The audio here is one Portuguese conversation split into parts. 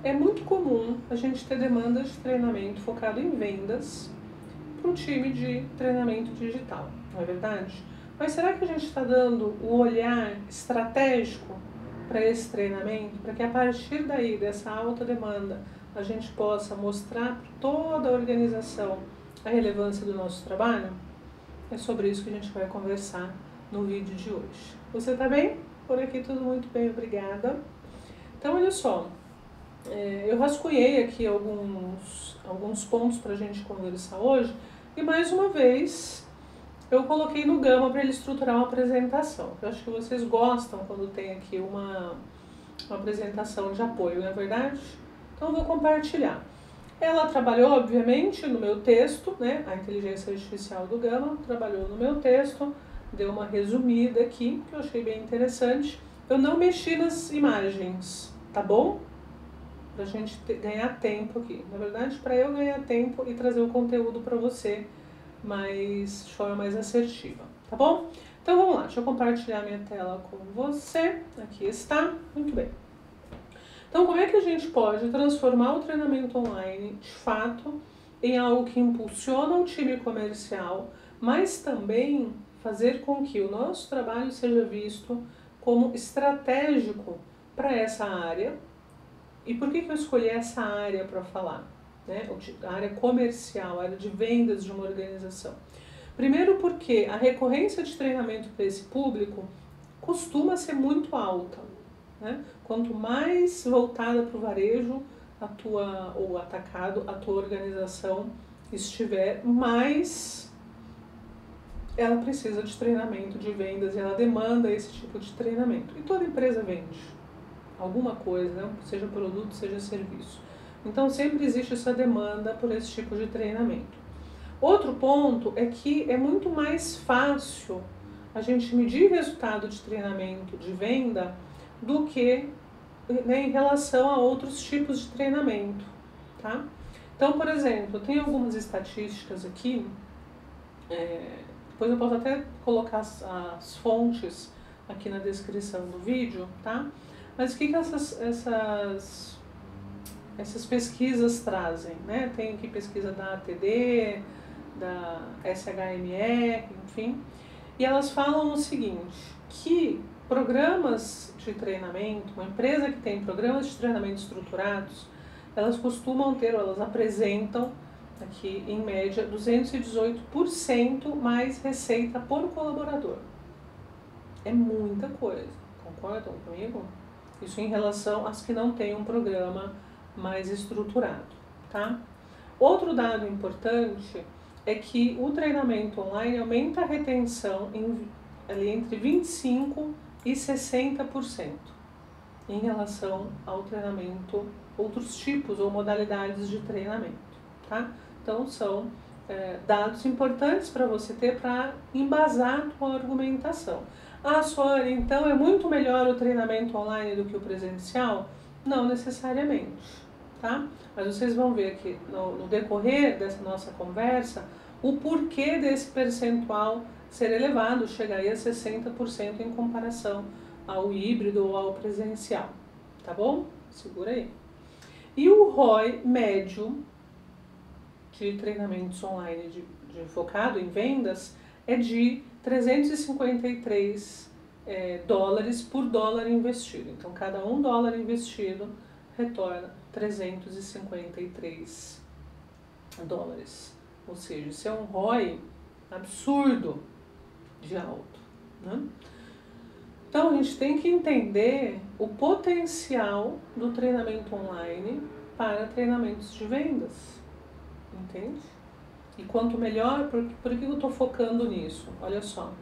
É muito comum a gente ter demandas de treinamento focado em vendas para um time de treinamento digital, não é verdade? Mas será que a gente está dando o olhar estratégico para esse treinamento, para que a partir daí, dessa alta demanda, a gente possa mostrar para toda a organização a relevância do nosso trabalho? É sobre isso que a gente vai conversar no vídeo de hoje. Você tá bem? Por aqui tudo muito bem, obrigada. Então, olha só, eu rascunhei aqui alguns pontos para a gente conversar hoje e mais uma vez eu coloquei no Gama para ele estruturar uma apresentação. Eu acho que vocês gostam quando tem aqui uma apresentação de apoio, não é verdade? Então eu vou compartilhar. Ela trabalhou, obviamente, no meu texto, né? A inteligência artificial do Gama trabalhou no meu texto, deu uma resumida aqui, que eu achei bem interessante. Eu não mexi nas imagens, tá bom? Pra gente ganhar tempo aqui. Na verdade, para eu ganhar tempo e trazer o conteúdo para você de forma mais assertiva, tá bom? Então vamos lá, deixa eu compartilhar minha tela com você. Aqui está, muito bem. Então, como é que a gente pode transformar o treinamento online, de fato, em algo que impulsiona o time comercial, mas também fazer com que o nosso trabalho seja visto como estratégico para essa área? E por que eu escolhi essa área para falar? Né? A área comercial, a área de vendas de uma organização. Primeiro porque a recorrência de treinamento para esse público costuma ser muito alta. Né? Quanto mais voltada para o varejo ou atacado a tua organização estiver, mais ela precisa de treinamento de vendas e ela demanda esse tipo de treinamento. E toda empresa vende alguma coisa, né? Seja produto, seja serviço. Então sempre existe essa demanda por esse tipo de treinamento. Outro ponto é que é muito mais fácil a gente medir resultado de treinamento de venda do que, né, em relação a outros tipos de treinamento, tá? Então, por exemplo, eu tenho algumas estatísticas aqui, depois eu posso até colocar as fontes aqui na descrição do vídeo, tá? Mas o que essas pesquisas trazem, né? Tem aqui pesquisa da ATD, da SHME, enfim, e elas falam o seguinte, que programas de treinamento, uma empresa que tem programas de treinamento estruturados, elas costumam ter, ou elas apresentam aqui em média 218% mais receita por colaborador. É muita coisa, concordam comigo? Isso em relação às que não têm um programa mais estruturado, tá? Outro dado importante é que o treinamento online aumenta a retenção ali entre 25% e 60% em relação ao treinamento, outros tipos ou modalidades de treinamento, tá? Então são dados importantes para você ter para embasar a tua argumentação. Ah, Sônia, então é muito melhor o treinamento online do que o presencial? Não necessariamente, tá? Mas vocês vão ver aqui no decorrer dessa nossa conversa o porquê desse percentual ser elevado, chegar aí a 60% em comparação ao híbrido ou ao presencial, tá bom? Segura aí. E o ROI médio de treinamentos online focado em vendas é de 353 dólares por dólar investido. Então, cada $1 investido retorna 353 dólares. Ou seja, isso é um ROI absurdo de alto, né? Então, a gente tem que entender o potencial do treinamento online para treinamentos de vendas, entende? E quanto melhor, por que eu estou focando nisso? Olha só,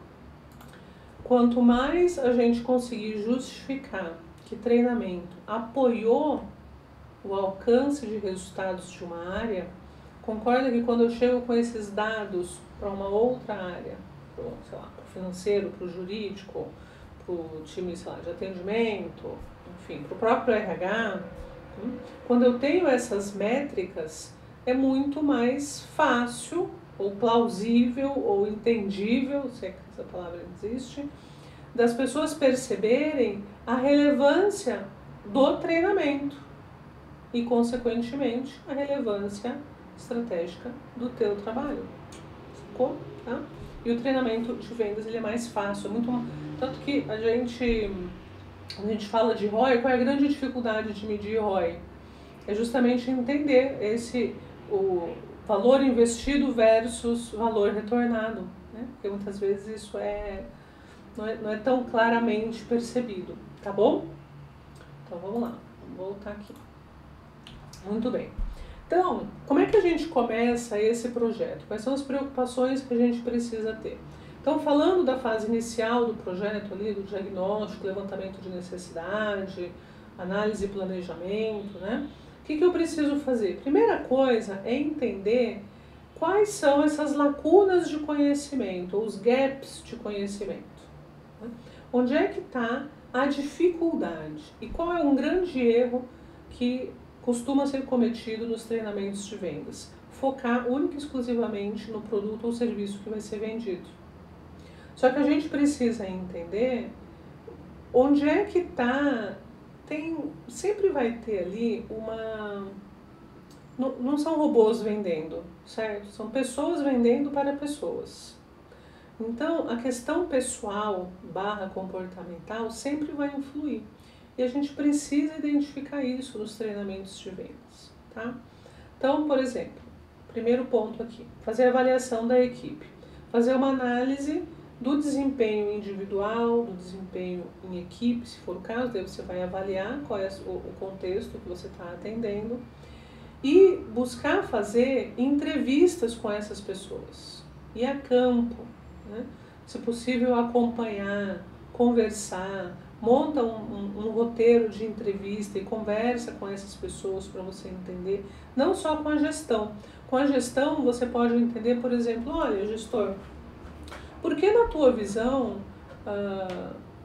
quanto mais a gente conseguir justificar que treinamento apoiou o alcance de resultados de uma área, concorda que quando eu chego com esses dados para uma outra área, sei lá, para o financeiro, para o jurídico, para o time, sei lá, de atendimento, enfim, para o próprio RH, quando eu tenho essas métricas, é muito mais fácil, ou plausível, ou entendível, se é que essa palavra existe, das pessoas perceberem a relevância do treinamento. e, consequentemente, a relevância estratégica do teu trabalho. Ficou? Tá? E o treinamento de vendas ele é mais fácil, é muito, tanto que a gente fala de ROI, qual é a grande dificuldade de medir ROI? É justamente entender o valor investido versus valor retornado, né? Porque muitas vezes isso não é tão claramente percebido, tá bom? Então vamos lá, vamos voltar aqui. Muito bem. Então, como é que a gente começa esse projeto? Quais são as preocupações que a gente precisa ter? Então, falando da fase inicial do projeto ali, do diagnóstico, levantamento de necessidade, análise e planejamento, né? O que eu preciso fazer? Primeira coisa é entender quais são essas lacunas de conhecimento, os gaps de conhecimento. Né? Onde é que está a dificuldade? E qual é um grande erro que costuma ser cometido nos treinamentos de vendas? Focar única e exclusivamente no produto ou serviço que vai ser vendido. Só que a gente precisa entender onde é que está, sempre vai ter ali não são robôs vendendo, certo? São pessoas vendendo para pessoas. Então, a questão pessoal / comportamental sempre vai influir. E a gente precisa identificar isso nos treinamentos de vendas, tá? Então, por exemplo, primeiro ponto aqui, fazer a avaliação da equipe. Fazer uma análise do desempenho individual, do desempenho em equipe, se for o caso, daí você vai avaliar qual é o contexto que você está atendendo e buscar fazer entrevistas com essas pessoas, ir a campo, né? Se possível acompanhar, conversar, monta um roteiro de entrevista e conversa com essas pessoas para você entender, não só com a gestão. Com a gestão você pode entender, por exemplo, olha, gestor, por que na tua visão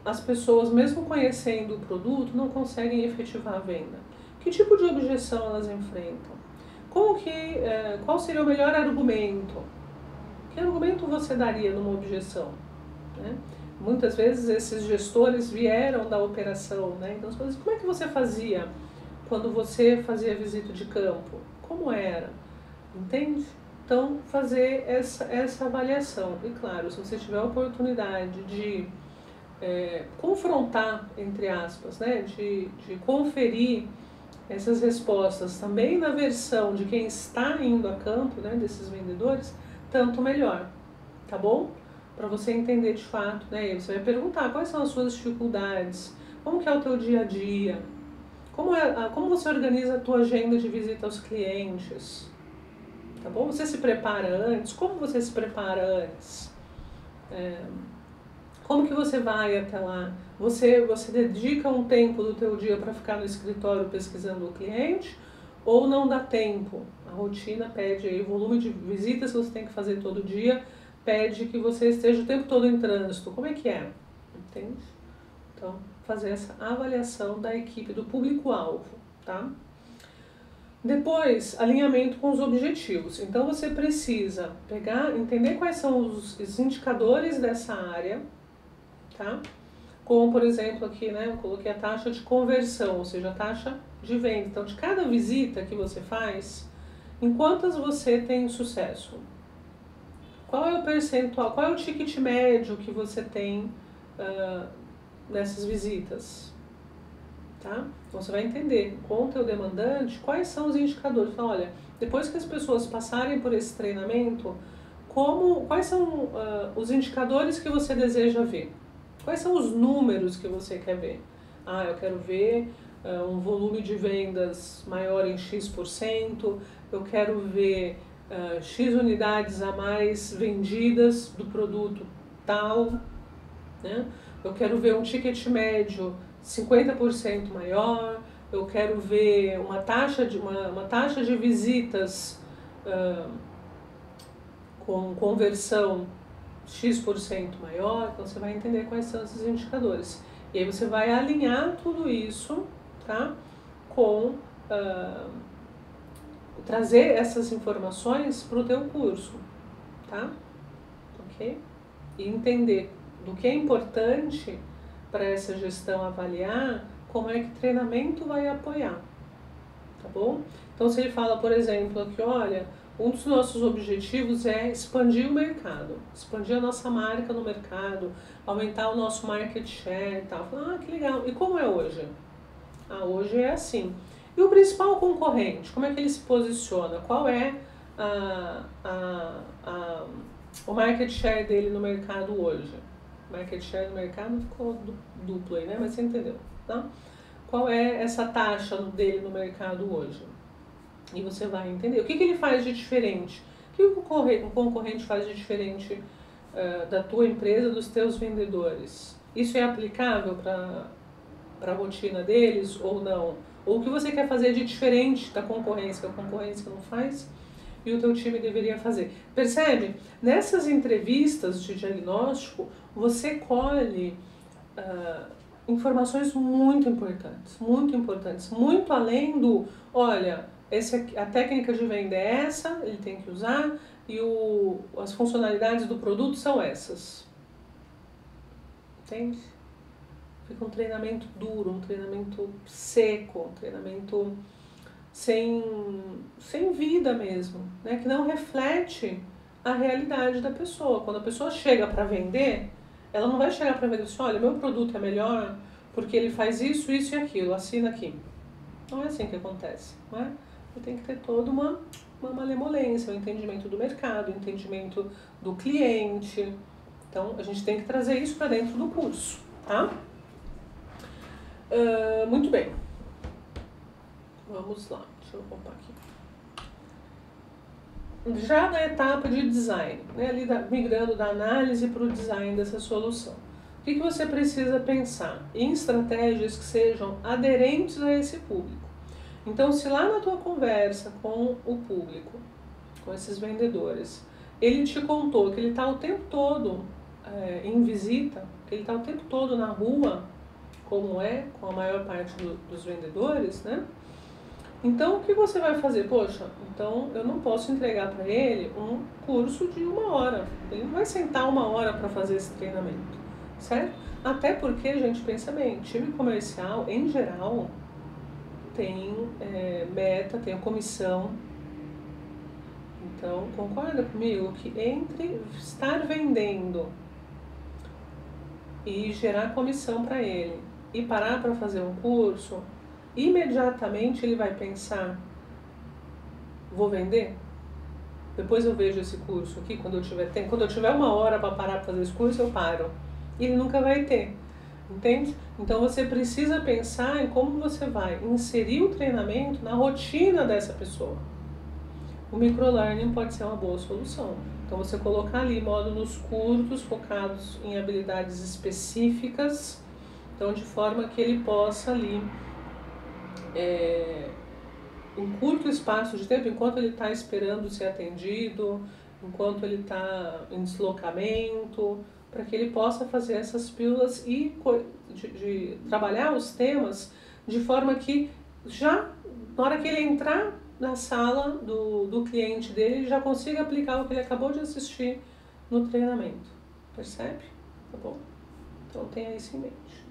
as pessoas, mesmo conhecendo o produto, não conseguem efetivar a venda? Que tipo de objeção elas enfrentam? Qual seria o melhor argumento? Que argumento você daria numa objeção? Né? Muitas vezes esses gestores vieram da operação, né? Então, como é que você fazia quando você fazia visita de campo? Como era? Entende? Então, fazer essa avaliação. E claro, se você tiver a oportunidade de confrontar, entre aspas, né? De conferir essas respostas também na versão de quem está indo a campo, né? Desses vendedores, tanto melhor, tá bom? Para você entender de fato, né? Você vai perguntar quais são as suas dificuldades, como que é o teu dia a dia, como você organiza a tua agenda de visita aos clientes, tá bom? Você se prepara antes, como você se prepara antes? Como que você vai até lá? Você dedica um tempo do teu dia para ficar no escritório pesquisando o cliente ou não dá tempo? A rotina pede aí, o volume de visitas que você tem que fazer todo dia pede que você esteja o tempo todo em trânsito. Como é que é? Entende? Então, fazer essa avaliação da equipe, do público-alvo, tá? Depois, alinhamento com os objetivos. Então, você precisa entender quais são os indicadores dessa área, tá? Como, por exemplo, aqui, né, eu coloquei a taxa de conversão, ou seja, a taxa de venda. Então, de cada visita que você faz, em quantas você tem sucesso? Qual é o percentual, qual é o ticket médio que você tem nessas visitas? Tá? Então você vai entender com o teu demandante quais são os indicadores. Então, olha, depois que as pessoas passarem por esse treinamento, quais são os indicadores que você deseja ver? Quais são os números que você quer ver? Ah, eu quero ver um volume de vendas maior em X%, eu quero ver X unidades a mais vendidas do produto tal, né? Eu quero ver um ticket médio 50% maior, eu quero ver uma taxa de visitas com conversão X% maior, então você vai entender quais são esses indicadores. E aí você vai alinhar tudo isso, tá? Com trazer essas informações para o teu curso, tá? Ok? E entender do que é importante para essa gestão avaliar, como é que treinamento vai apoiar, tá bom? Então se ele fala, por exemplo, aqui, olha, um dos nossos objetivos é expandir o mercado, expandir a nossa marca no mercado, aumentar o nosso market share e tal. Fala, que legal. E como é hoje? Hoje é assim. E o principal concorrente, como é que ele se posiciona? Qual é o market share dele no mercado hoje? Market share no mercado ficou duplo aí, né? Mas você entendeu, tá? Qual é essa taxa dele no mercado hoje? E você vai entender. O que ele faz de diferente? O que o concorrente faz de diferente da tua empresa, dos teus vendedores? Isso é aplicável para a rotina deles ou não? Ou o que você quer fazer de diferente da concorrência, que a concorrência não faz e o teu time deveria fazer? Percebe? Nessas entrevistas de diagnóstico, você colhe informações muito importantes, muito além do, olha, a técnica de venda é essa, ele tem que usar, e as funcionalidades do produto são essas. Entende? Fica um treinamento duro, um treinamento seco, um treinamento sem vida mesmo, né? Que não reflete a realidade da pessoa. Quando a pessoa chega para vender, ela não vai chegar para vender assim, olha, meu produto é melhor porque ele faz isso, isso e aquilo, assina aqui. Não é assim que acontece, não é? Tem que ter toda uma malemolência, um entendimento do mercado, um entendimento do cliente. Então, a gente tem que trazer isso para dentro do curso, tá? Muito bem. Vamos lá, deixa eu voltar aqui. Já na etapa de design, né, ali migrando da análise para o design dessa solução. O que você precisa pensar? Em estratégias que sejam aderentes a esse público. Então, se lá na tua conversa com o público, com esses vendedores, ele te contou que ele está o tempo todo em visita, que ele está o tempo todo na rua, como é com a maior parte dos vendedores, né? Então, o que você vai fazer? Poxa, então eu não posso entregar para ele um curso de 1 hora. Ele não vai sentar 1 hora para fazer esse treinamento, certo? Até porque, gente, pensa bem, time comercial, em geral, tem meta, tem a comissão. Então, concorda comigo que entre estar vendendo e gerar comissão para ele e parar para fazer um curso, imediatamente ele vai pensar, vou vender? Depois eu vejo esse curso aqui, quando eu tiver tempo. Quando eu tiver 1 hora para parar para fazer esse curso, eu paro. E ele nunca vai ter, entende? Então você precisa pensar em como você vai inserir o treinamento na rotina dessa pessoa. O microlearning pode ser uma boa solução. Então você colocar ali módulos curtos, focados em habilidades específicas, então de forma que ele possa ali, em curto espaço de tempo, enquanto ele está esperando ser atendido, enquanto ele está em deslocamento, para que ele possa fazer essas pílulas e de trabalhar os temas de forma que já, na hora que ele entrar na sala do cliente dele, ele já consiga aplicar o que ele acabou de assistir no treinamento. Percebe? Tá bom? Então tenha isso em mente.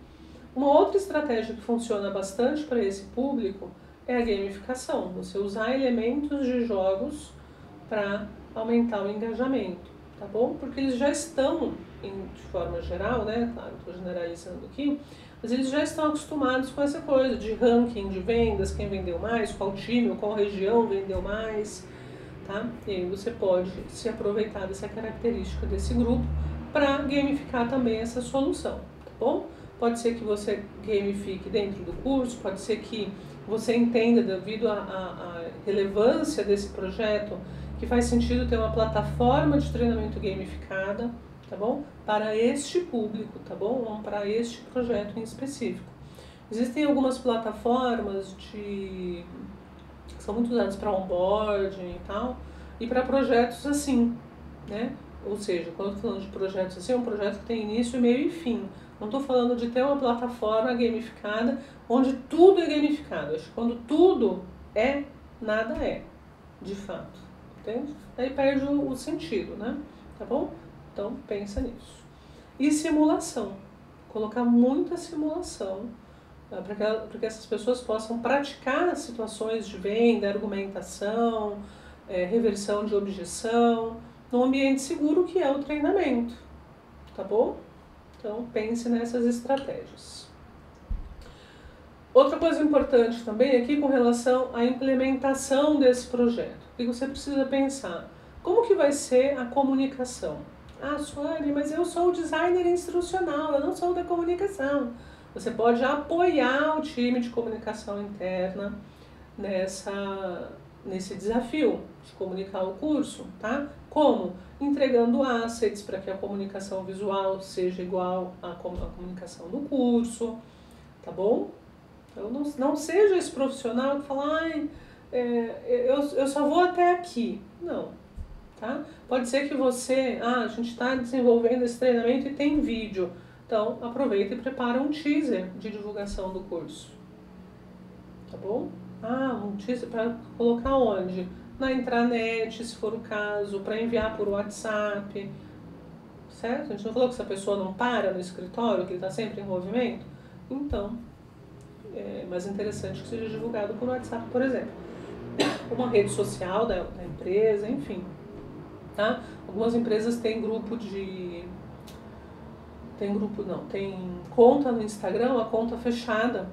Uma outra estratégia que funciona bastante para esse público é a gamificação. Você usar elementos de jogos para aumentar o engajamento, tá bom? Porque eles já estão, de forma geral, né? Claro, estou generalizando aqui, mas eles já estão acostumados com essa coisa de ranking de vendas, quem vendeu mais, qual time ou qual região vendeu mais, tá? E aí você pode se aproveitar dessa característica desse grupo para gamificar também essa solução, tá bom? Pode ser que você gamifique dentro do curso, pode ser que você entenda, devido à relevância desse projeto, que faz sentido ter uma plataforma de treinamento gamificada, tá bom? Para este público, tá bom? Ou para este projeto em específico. Existem algumas plataformas que são muito usadas para onboarding e tal, e para projetos assim, né? Ou seja, quando eu estou falando de projetos assim, é um projeto que tem início, meio e fim. Não estou falando de ter uma plataforma gamificada onde tudo é gamificado. Acho que quando tudo é, nada é, de fato. Entende? Aí perde o sentido, né? Tá bom? Então, pensa nisso. E simulação. Colocar muita simulação para que essas pessoas possam praticar situações de venda, argumentação, reversão de objeção, num ambiente seguro que é o treinamento, tá bom? Então pense nessas estratégias. Outra coisa importante também aqui com relação à implementação desse projeto, o que você precisa pensar? Como que vai ser a comunicação? Ah, Suane, mas eu sou o designer instrucional, eu não sou da comunicação. Você pode apoiar o time de comunicação interna nesse desafio de comunicar o curso, tá? Como? Entregando assets para que a comunicação visual seja igual à comunicação do curso, tá bom? Então não seja esse profissional que fala, ai, eu só vou até aqui. Não, tá? Pode ser que você, a gente está desenvolvendo esse treinamento e tem vídeo. Então, aproveita e prepara um teaser de divulgação do curso. Tá bom? Um teaser para colocar onde? Na intranet, se for o caso, para enviar por WhatsApp. Certo? A gente não falou que essa pessoa não para no escritório, que ele está sempre em movimento? Então, é mais interessante que seja divulgado por WhatsApp, por exemplo. Uma rede social da empresa, enfim. Tá? Algumas empresas têm tem conta no Instagram, a conta fechada,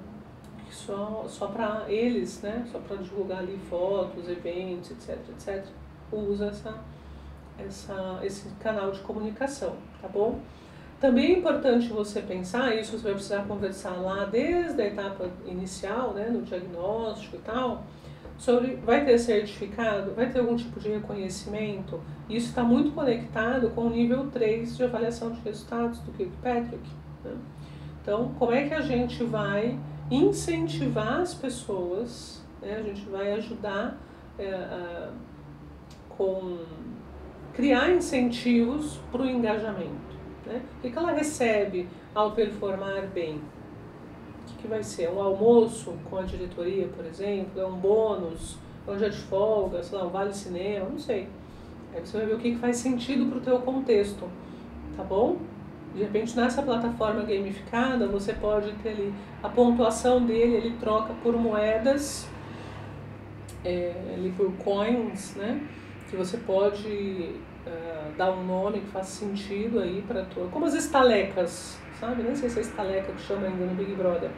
só para eles, né? Só para divulgar ali fotos, eventos, etc. Usa esse canal de comunicação, tá bom? Também é importante você pensar, isso você vai precisar conversar lá desde a etapa inicial, né, no diagnóstico e tal, sobre vai ter certificado, vai ter algum tipo de reconhecimento. Isso está muito conectado com o nível 3 de avaliação de resultados do Kirkpatrick. Né? Então, como é que a gente vai incentivar as pessoas, né? A gente vai ajudar com criar incentivos para o engajamento. Né? O que ela recebe ao performar bem? O que vai ser? Um almoço com a diretoria, por exemplo? É um bônus? É um dia de folga? Sei lá, um vale cinema? Não sei. Aí você vai ver o que faz sentido para o teu contexto, tá bom? De repente, nessa plataforma gamificada, você pode ter ali a pontuação dele, ele troca por moedas, ali por coins, né? Que você pode dar um nome que faça sentido aí para tua... Como as estalecas, sabe? Nem sei se é estaleca que chama ainda no Big Brother.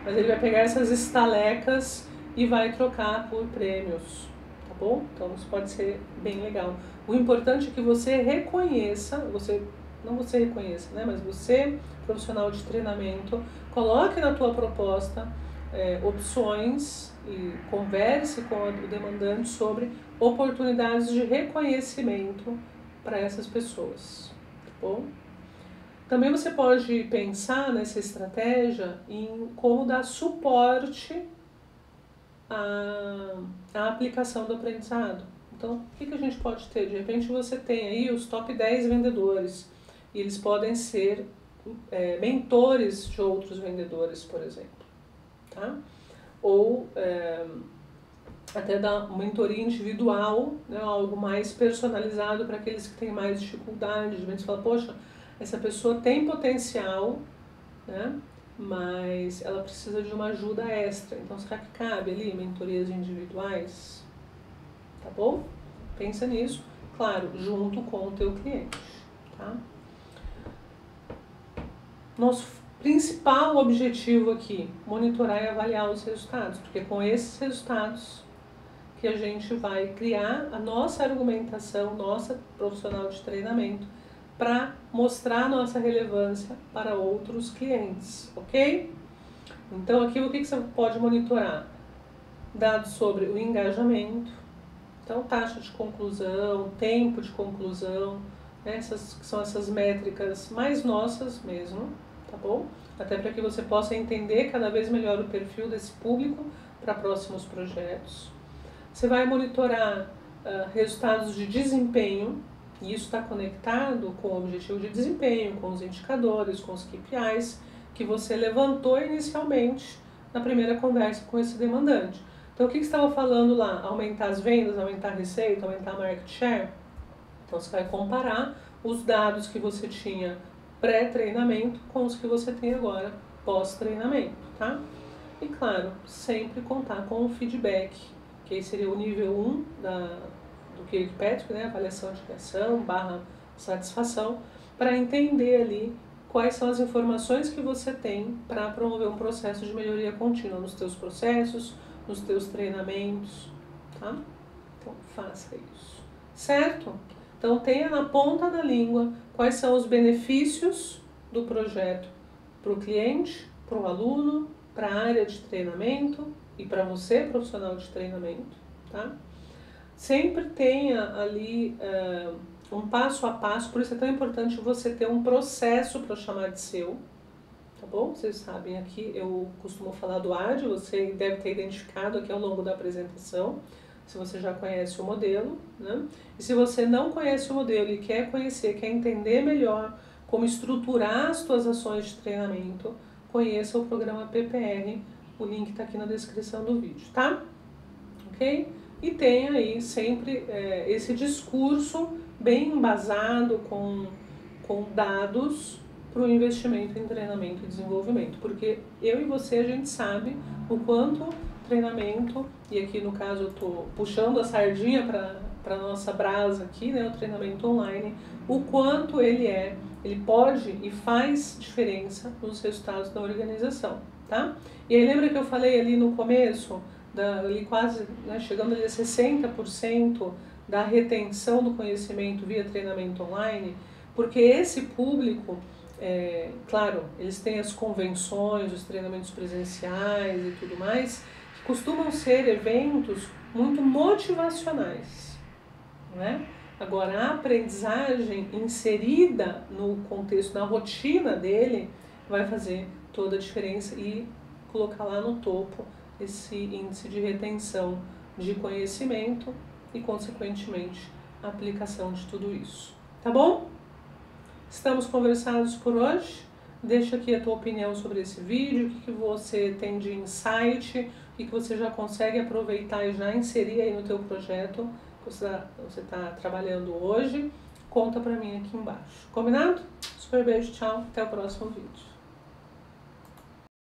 Mas ele vai pegar essas estalecas e vai trocar por prêmios, tá bom? Então isso pode ser bem legal. O importante é que você reconheça, não você reconheça, né? Mas você, profissional de treinamento, coloque na tua proposta opções e converse com o demandante sobre oportunidades de reconhecimento para essas pessoas, tá bom? Também você pode pensar nessa estratégia em como dar suporte à aplicação do aprendizado. Então, o que a gente pode ter? De repente você tem aí os top 10 vendedores e eles podem ser mentores de outros vendedores, por exemplo, tá? Ou até dar uma mentoria individual, né, algo mais personalizado para aqueles que têm mais dificuldade. De repente você fala, poxa, essa pessoa tem potencial, né, mas ela precisa de uma ajuda extra. Então, será que cabe ali mentorias individuais? Tá bom? Pensa nisso, claro, junto com o teu cliente, tá? Nosso principal objetivo aqui, monitorar e avaliar os resultados, porque com esses resultados que a gente vai criar a nossa argumentação, nossa profissional de treinamento, para mostrar nossa relevância para outros clientes, ok? Então aqui o que você pode monitorar? Dados sobre o engajamento, então taxa de conclusão, tempo de conclusão, essas são essas métricas mais nossas mesmo, tá bom? Até para que você possa entender cada vez melhor o perfil desse público para próximos projetos. Você vai monitorar resultados de desempenho, e isso está conectado com o objetivo de desempenho, com os indicadores, com os KPIs que você levantou inicialmente na primeira conversa com esse demandante. Então, o que você estava falando lá? Aumentar as vendas, aumentar a receita, aumentar a market share? Então, você vai comparar os dados que você tinha pré-treinamento com os que você tem agora pós-treinamento, tá? E claro, sempre contar com o feedback, que aí seria o nível 1 do Kirkpatrick, né, avaliação de criação / satisfação, para entender ali quais são as informações que você tem para promover um processo de melhoria contínua nos teus processos, nos teus treinamentos, tá? Então faça isso, certo? Então tenha na ponta da língua quais são os benefícios do projeto para o cliente, para o aluno, para a área de treinamento e para você, profissional de treinamento, tá? Sempre tenha ali um passo a passo, por isso é tão importante você ter um processo para chamar de seu, tá bom? Vocês sabem aqui, eu costumo falar do AD, você deve ter identificado aqui ao longo da apresentação, se você já conhece o modelo, né? E se você não conhece o modelo e quer conhecer, quer entender melhor como estruturar as suas ações de treinamento, conheça o programa PPR, o link está aqui na descrição do vídeo, tá? Ok? E tenha aí sempre esse discurso bem embasado com dados para o investimento em treinamento e desenvolvimento, porque eu e você a gente sabe o quanto treinamento, e aqui no caso eu estou puxando a sardinha para a nossa brasa aqui, né, o treinamento online, o quanto ele pode e faz diferença nos resultados da organização, tá? E aí lembra que eu falei ali no começo, ali quase, né, chegando ali a 60% da retenção do conhecimento via treinamento online, porque esse público, claro, eles têm as convenções, os treinamentos presenciais e tudo mais, que costumam ser eventos muito motivacionais, né? Agora, a aprendizagem inserida no contexto, na rotina dele, vai fazer toda a diferença e colocar lá no topo esse índice de retenção de conhecimento e, consequentemente, a aplicação de tudo isso. Tá bom? Estamos conversados por hoje. Deixa aqui a tua opinião sobre esse vídeo, o que você tem de insight, o que você já consegue aproveitar e já inserir aí no teu projeto que você está trabalhando hoje. Conta pra mim aqui embaixo. Combinado? Super beijo, tchau, até o próximo vídeo.